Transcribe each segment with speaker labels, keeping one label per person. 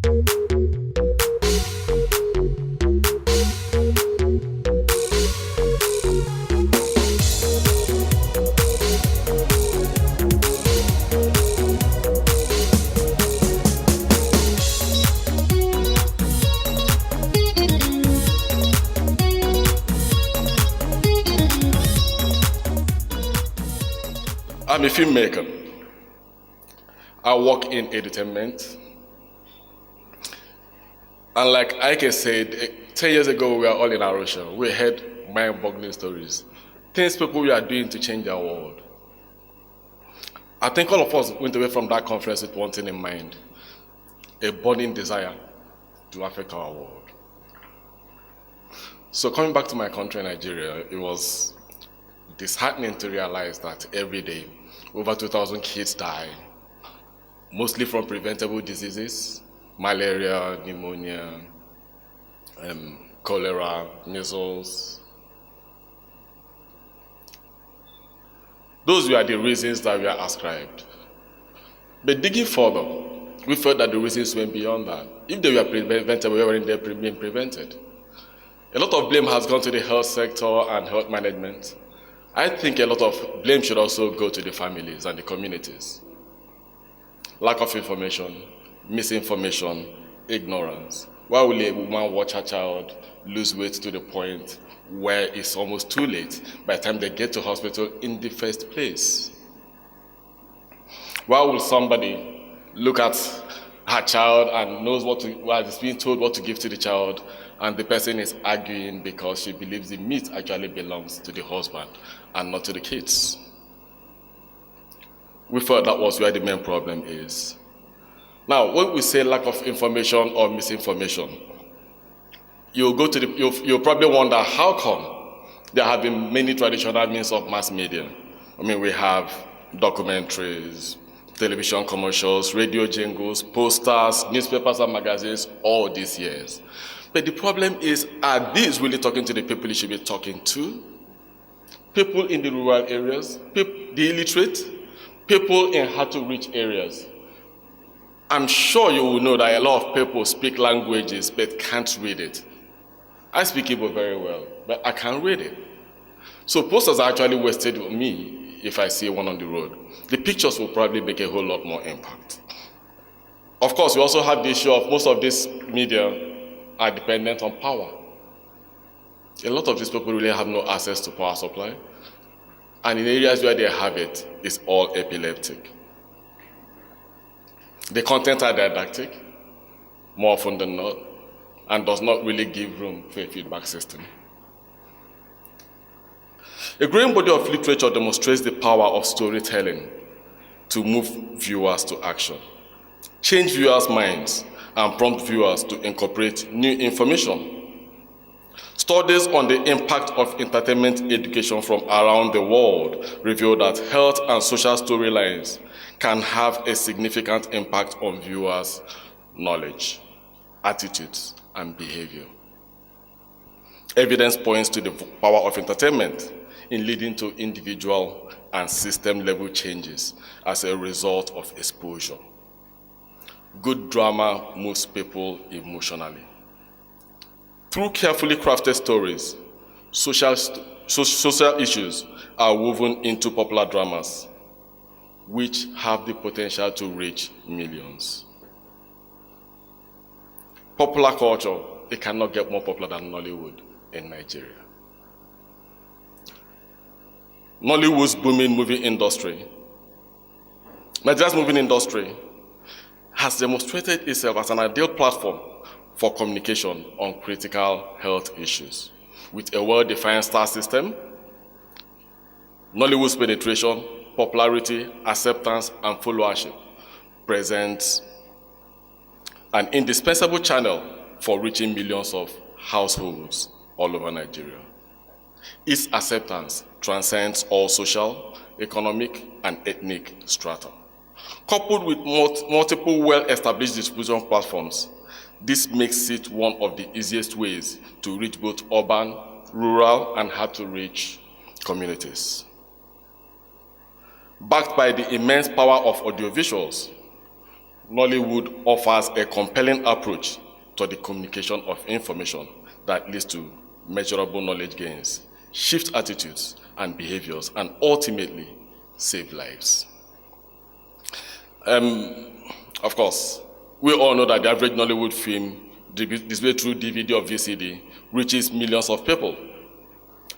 Speaker 1: I'm a filmmaker. I work in entertainment. And like Ike said, 10 years ago, we were all in Arusha. We heard mind-boggling stories, things people are doing to change our world. I think all of us went away from that conference with one thing in mind, a burning desire to affect our world. So coming back to my country, Nigeria, it was disheartening to realize that every day, over 2,000 kids die, mostly from preventable diseases, malaria, pneumonia, cholera, measles. Those were the reasons that were ascribed. But digging further, we felt that the reasons went beyond that. If they were preventable, we weren't being prevented. A lot of blame has gone to the health sector and health management. I think a lot of blame should also go to the families and the communities. Lack of information, misinformation, ignorance. Why will a woman watch her child lose weight to the point where it's almost too late by the time they get to hospital in the first place? Why will somebody look at her child and knows is being told what to give to the child, and the person is arguing because she believes the meat actually belongs to the husband and not to the kids? We thought that was where the main problem is. Now, when we say lack of information or misinformation, you'll probably wonder how come there have been many traditional means of mass media. I mean, we have documentaries, television commercials, radio jingles, posters, newspapers and magazines all these years. But the problem is, are these really talking to the people you should be talking to? People in the rural areas, the illiterate, people in hard-to-reach areas. I'm sure you will know that a lot of people speak languages but can't read it. I speak Igbo very well, but I can't read it. So posters are actually wasted on me if I see one on the road. The pictures will probably make a whole lot more impact. Of course, we also have the issue of most of this media are dependent on power. A lot of these people really have no access to power supply. And in areas where they have it, it's all epileptic. The content are didactic, more often than not, and does not really give room for a feedback system. A growing body of literature demonstrates the power of storytelling to move viewers to action, change viewers' minds, and prompt viewers to incorporate new information. Studies on the impact of entertainment education from around the world reveal that health and social storylines can have a significant impact on viewers' knowledge, attitudes, and behavior. Evidence points to the power of entertainment in leading to individual and system-level changes as a result of exposure. Good drama moves people emotionally. Through carefully crafted stories, social issues are woven into popular dramas, which have the potential to reach millions. Popular culture, it cannot get more popular than Nollywood in Nigeria. Nollywood's booming movie industry, Nigeria's movie industry, has demonstrated itself as an ideal platform for communication on critical health issues. With a well-defined star system, Nollywood's penetration, popularity, acceptance, and followership presents an indispensable channel for reaching millions of households all over Nigeria. Its acceptance transcends all social, economic, and ethnic strata. Coupled with multiple well-established distribution platforms, this makes it one of the easiest ways to reach both urban, rural, and hard-to-reach communities. Backed by the immense power of audiovisuals, Nollywood offers a compelling approach to the communication of information that leads to measurable knowledge gains, shift attitudes and behaviors, and ultimately save lives. Of course, we all know that the average Nollywood film displayed through DVD or VCD reaches millions of people.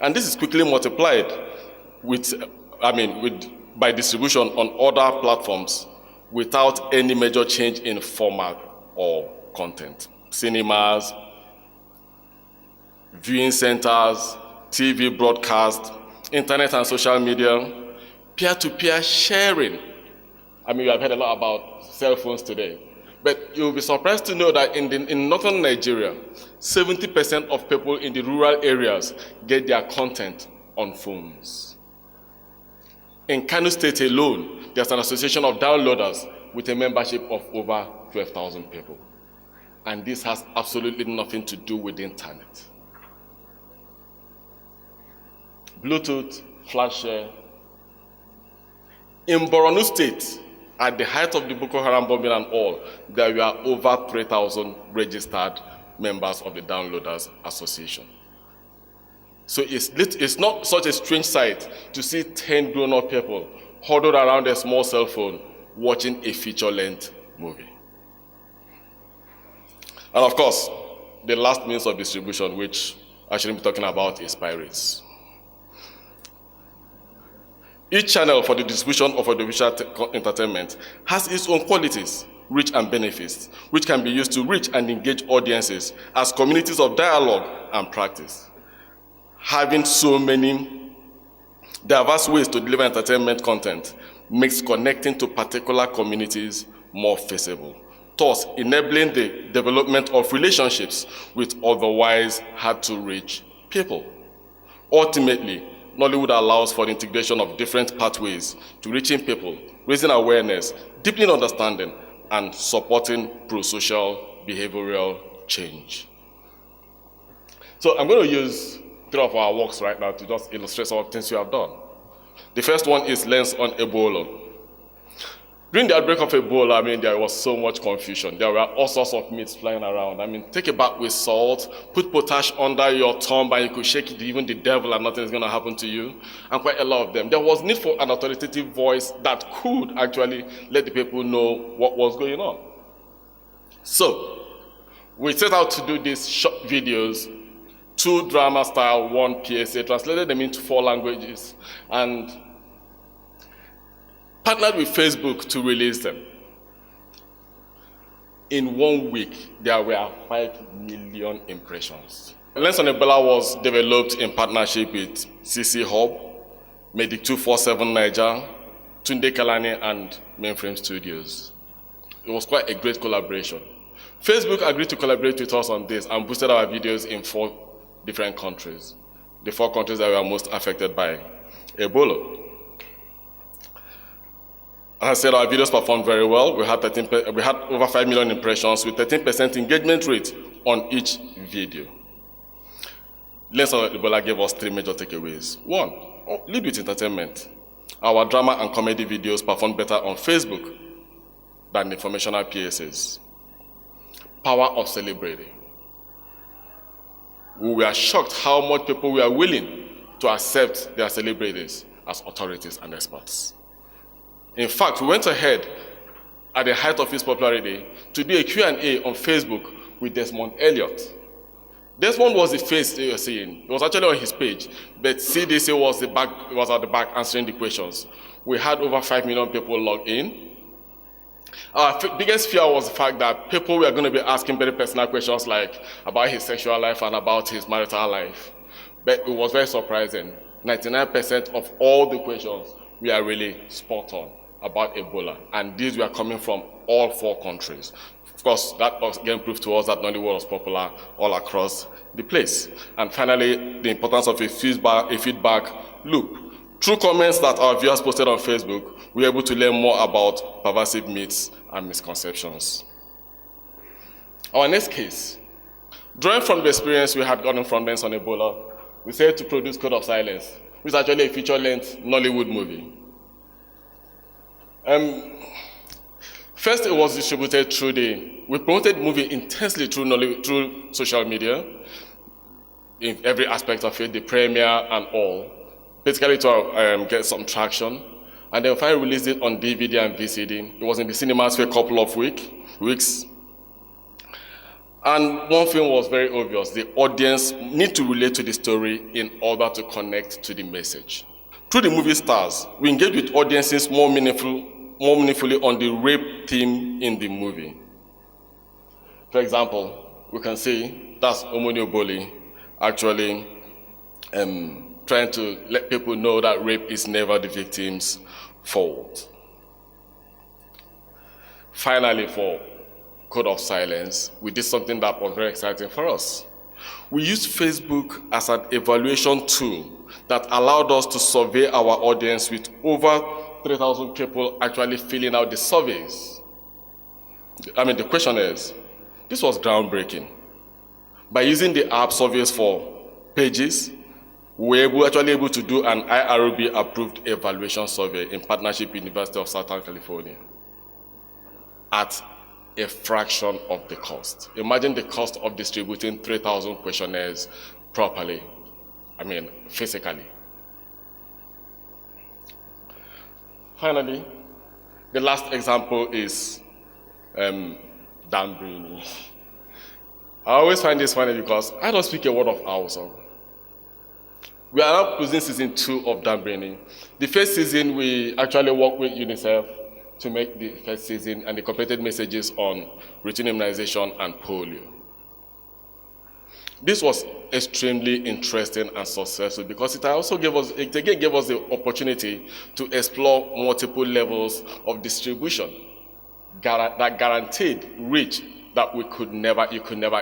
Speaker 1: And this is quickly multiplied by distribution on other platforms without any major change in format or content. Cinemas, viewing centers, TV broadcast, internet and social media, peer-to-peer sharing. We have heard a lot about cell phones today. But you'll be surprised to know that in northern Nigeria, 70% of people in the rural areas get their content on phones. In Kano State alone, there's an association of downloaders with a membership of over 12,000 people. And this has absolutely nothing to do with the internet. Bluetooth, flash share. In Borno State, at the height of the Boko Haram bombing and all, there were over 3,000 registered members of the Downloaders Association. So it's not such a strange sight to see 10 grown-up people huddled around a small cell phone watching a feature-length movie. And of course, the last means of distribution, which I shouldn't be talking about, is pirates. Each channel for the distribution of audiovisual entertainment has its own qualities, reach and benefits, which can be used to reach and engage audiences as communities of dialogue and practice. Having so many diverse ways to deliver entertainment content makes connecting to particular communities more feasible, thus enabling the development of relationships with otherwise hard-to-reach people. Ultimately, Nollywood allows for the integration of different pathways to reaching people, raising awareness, deepening understanding, and supporting pro-social behavioral change. So I'm going to use 3 of our works right now to just illustrate some of the things we have done. The first one is Lens on Ebola. During the outbreak of Ebola, there was so much confusion. There were all sorts of myths flying around. Take a bath with salt, put potash under your thumb, and you could shake it, even the devil, and nothing is going to happen to you. And quite a lot of them. There was need for an authoritative voice that could actually let the people know what was going on. So, we set out to do these short videos, 2 drama style, 1 PSA, translated them into 4 languages, and partnered with Facebook to release them. In 1 week, there were 5 million impressions. Lens on Ebola was developed in partnership with CC Hub, Medic 247 Niger, Tunde Kalani, and Mainframe Studios. It was quite a great collaboration. Facebook agreed to collaborate with us on this and boosted our videos in 4 different countries, the 4 countries that were most affected by Ebola. As I said, our videos performed very well. We had over 5 million impressions with 13% engagement rate on each video. Lens on Ebola gave us 3 major takeaways. 1, lead with entertainment. Our drama and comedy videos performed better on Facebook than informational PSAs. Power of celebrating. We were shocked how much people were willing to accept their celebrities as authorities and experts. In fact, we went ahead at the height of his popularity to do a Q&A on Facebook with Desmond Elliott. Desmond was the face they were seeing. It was actually on his page, but CDC was at the back answering the questions. We had over 5 million people logged in. Our biggest fear was the fact that people were going to be asking very personal questions like about his sexual life and about his marital life. But it was very surprising. 99% of all the questions were really spot on about Ebola, and these were coming from all 4 countries. Of course, that again proved to us that Nollywood was popular all across the place. And finally, the importance of a feedback loop. Through comments that our viewers posted on Facebook, we were able to learn more about pervasive myths and misconceptions. Our next case, drawing from the experience we had gotten from Lens on Ebola, we decided to produce Code of Silence, which is actually a feature-length Nollywood movie. First, it was distributed we promoted the movie intensely through social media, in every aspect of it, the premiere and all, basically to get some traction. And then finally released it on DVD and VCD. It was in the cinemas for a couple of weeks. And one thing was very obvious: the audience need to relate to the story in order to connect to the message. Through the movie stars, we engage with audiences more meaningfully on the rape theme in the movie. For example, we can see that's Ebola actually trying to let people know that rape is never the victim's fault. Finally, for Code of Silence, we did something that was very exciting for us. We used Facebook as an evaluation tool that allowed us to survey our audience with over 3,000 people actually filling out the surveys. The questionnaires. This was groundbreaking. By using the app surveys for pages, we were actually able to do an IRB-approved evaluation survey in partnership with the University of Southern California at a fraction of the cost. Imagine the cost of distributing 3,000 questionnaires properly, physically. Finally, the last example is Dan Brini. I always find this funny because I don't speak a word of Hausa. We are now closing season 2 of Dan Brini. The first season, we actually worked with UNICEF to make the first season, and they completed messages on routine immunization and polio. This was extremely interesting and successful because it also gave us the opportunity to explore multiple levels of distribution that guaranteed reach that you could never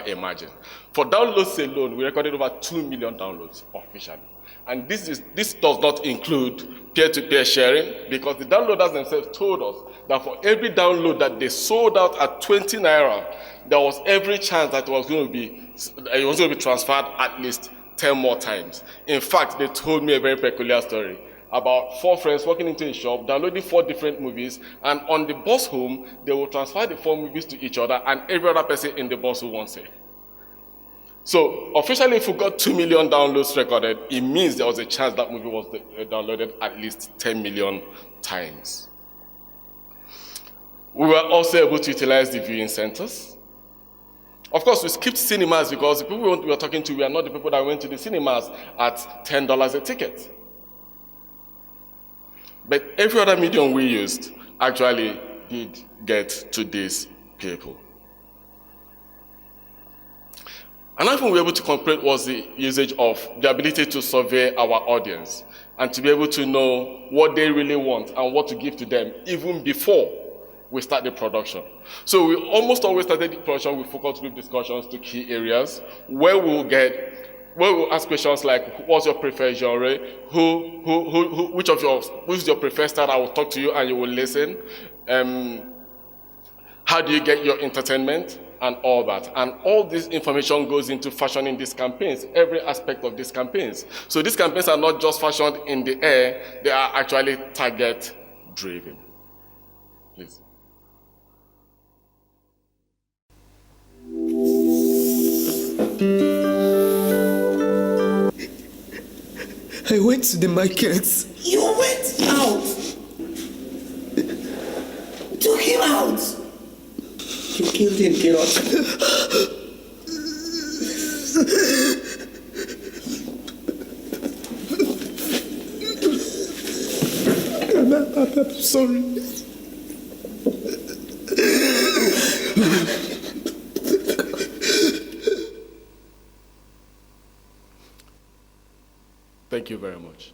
Speaker 1: imagine. For downloads alone, we recorded over 2 million downloads officially. And this does not include peer-to-peer sharing, because the downloaders themselves told us that for every download that they sold out at 20 naira, there was every chance that it was going to be transferred at least 10 more times. In fact, they told me a very peculiar story about 4 friends walking into a shop, downloading 4 different movies, and on the bus home, they will transfer the 4 movies to each other, and every other person in the bus who wants it. So officially, if we got 2 million downloads recorded, it means there was a chance that movie was downloaded at least 10 million times. We were also able to utilize the viewing centers. Of course, we skipped cinemas because the people we were talking to were not the people that went to the cinemas at $10 a ticket. But every other medium we used actually did get to these people. Another thing we were able to complete was the usage of the ability to survey our audience and to be able to know what they really want and what to give to them even before we start the production. So we almost always started the production with focus group discussions to key areas where we'll ask questions like, what's your preferred genre? Who's your preferred style? I will talk to you and you will listen. How do you get your entertainment? And all that. And all this information goes into fashioning these campaigns, every aspect of these campaigns. So these campaigns are not just fashioned in the air, they are actually target-driven. Please.
Speaker 2: I went to the market.
Speaker 3: You went out? Took him out? You killed him, Kirot.
Speaker 2: I'm sorry.
Speaker 1: Thank you very much.